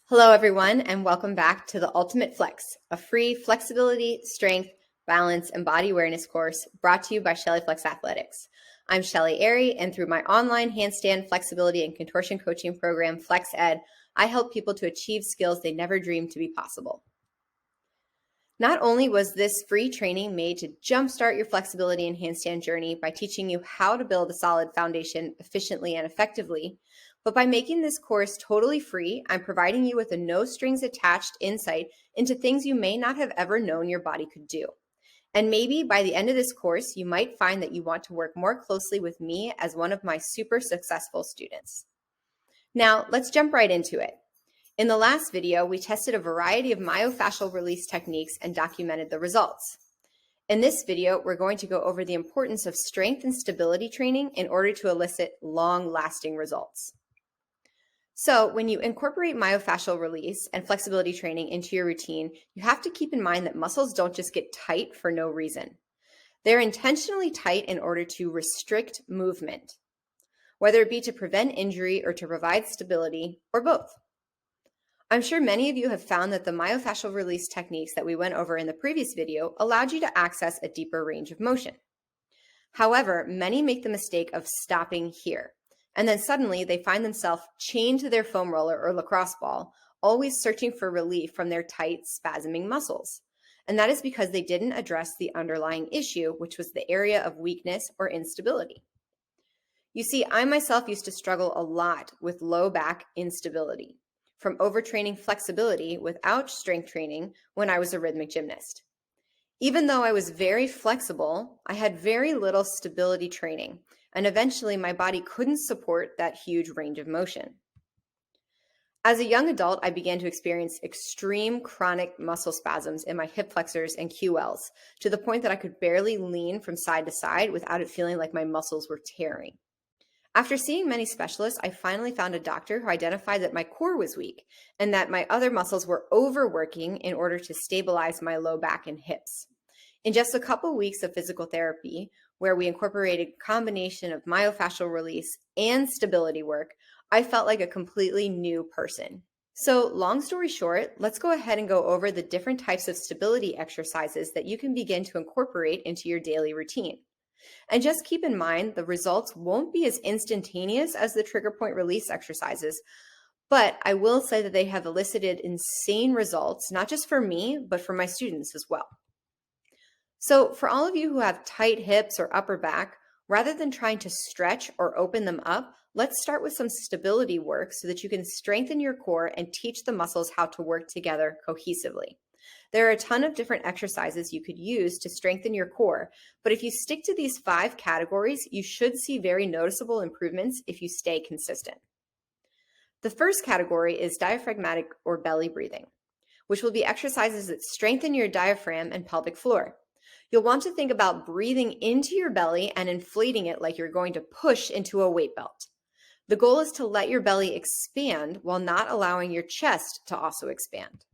Hello, everyone, and welcome back to the Ultimate Flex, a free flexibility, strength, balance, and body awareness course brought to you by Shelly Flex Athletics. I'm Shelly Airy, and through my online handstand flexibility and contortion coaching program, Flex Ed, I help people to achieve skills they never dreamed to be possible. Not only was this free training made to jumpstart your flexibility and handstand journey by teaching you how to build a solid foundation efficiently and effectively, but by making this course totally free, I'm providing you with a no strings attached insight into things you may not have ever known your body could do. And maybe by the end of this course, you might find that you want to work more closely with me as one of my super successful students. Now, let's jump right into it. In the last video, we tested a variety of myofascial release techniques and documented the results. In this video, we're going to go over the importance of strength and stability training in order to elicit long-lasting results. So when you incorporate myofascial release and flexibility training into your routine, you have to keep in mind that muscles don't just get tight for no reason. They're intentionally tight in order to restrict movement, whether it be to prevent injury or to provide stability, or both. I'm sure many of you have found that the myofascial release techniques that we went over in the previous video allowed you to access a deeper range of motion. However, many make the mistake of stopping here, and then suddenly they find themselves chained to their foam roller or lacrosse ball, always searching for relief from their tight, spasming muscles. And that is because they didn't address the underlying issue, which was the area of weakness or instability. You see, I myself used to struggle a lot with low back instability from overtraining flexibility without strength training when I was a rhythmic gymnast. Even though I was very flexible, I had very little stability training, and eventually my body couldn't support that huge range of motion. As a young adult, I began to experience extreme chronic muscle spasms in my hip flexors and QLs, to the point that I could barely lean from side to side without it feeling like my muscles were tearing. After seeing many specialists, I finally found a doctor who identified that my core was weak and that my other muscles were overworking in order to stabilize my low back and hips. In just a couple weeks of physical therapy, where we incorporated a combination of myofascial release and stability work, I felt like a completely new person. So, long story short, let's go ahead and go over the different types of stability exercises that you can begin to incorporate into your daily routine. And just keep in mind, the results won't be as instantaneous as the trigger point release exercises, but I will say that they have elicited insane results, not just for me, but for my students as well. So for all of you who have tight hips or upper back, rather than trying to stretch or open them up, let's start with some stability work so that you can strengthen your core and teach the muscles how to work together cohesively. There are a ton of different exercises you could use to strengthen your core, but if you stick to these 5 categories, you should see very noticeable improvements if you stay consistent. The first category is diaphragmatic or belly breathing, which will be exercises that strengthen your diaphragm and pelvic floor. You'll want to think about breathing into your belly and inflating it like you're going to push into a weight belt. The goal is to let your belly expand while not allowing your chest to also expand.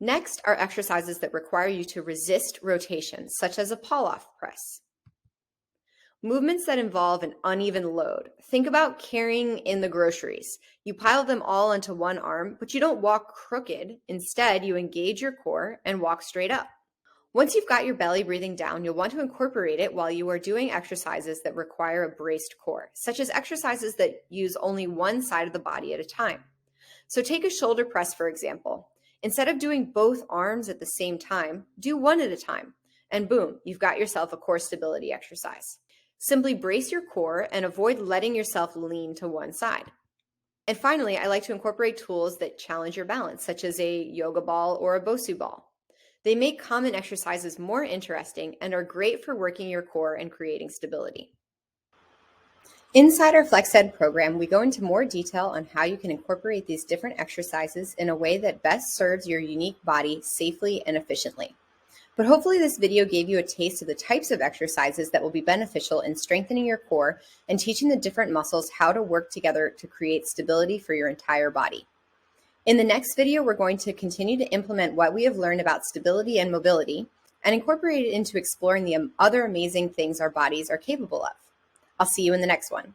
Next are exercises that require you to resist rotation, such as a pull-off press. Movements that involve an uneven load. Think about carrying in the groceries. You pile them all into one arm, but you don't walk crooked. Instead, you engage your core and walk straight up. Once you've got your belly breathing down, you'll want to incorporate it while you are doing exercises that require a braced core, such as exercises that use only one side of the body at a time. So take a shoulder press, for example. Instead of doing both arms at the same time, do one at a time, and boom, you've got yourself a core stability exercise. Simply brace your core and avoid letting yourself lean to one side. And finally, I like to incorporate tools that challenge your balance, such as a yoga ball or a Bosu ball. They make common exercises more interesting and are great for working your core and creating stability. Inside our FlexEd program, we go into more detail on how you can incorporate these different exercises in a way that best serves your unique body safely and efficiently. But hopefully this video gave you a taste of the types of exercises that will be beneficial in strengthening your core and teaching the different muscles how to work together to create stability for your entire body. In the next video, we're going to continue to implement what we have learned about stability and mobility and incorporate it into exploring the other amazing things our bodies are capable of. I'll see you in the next one.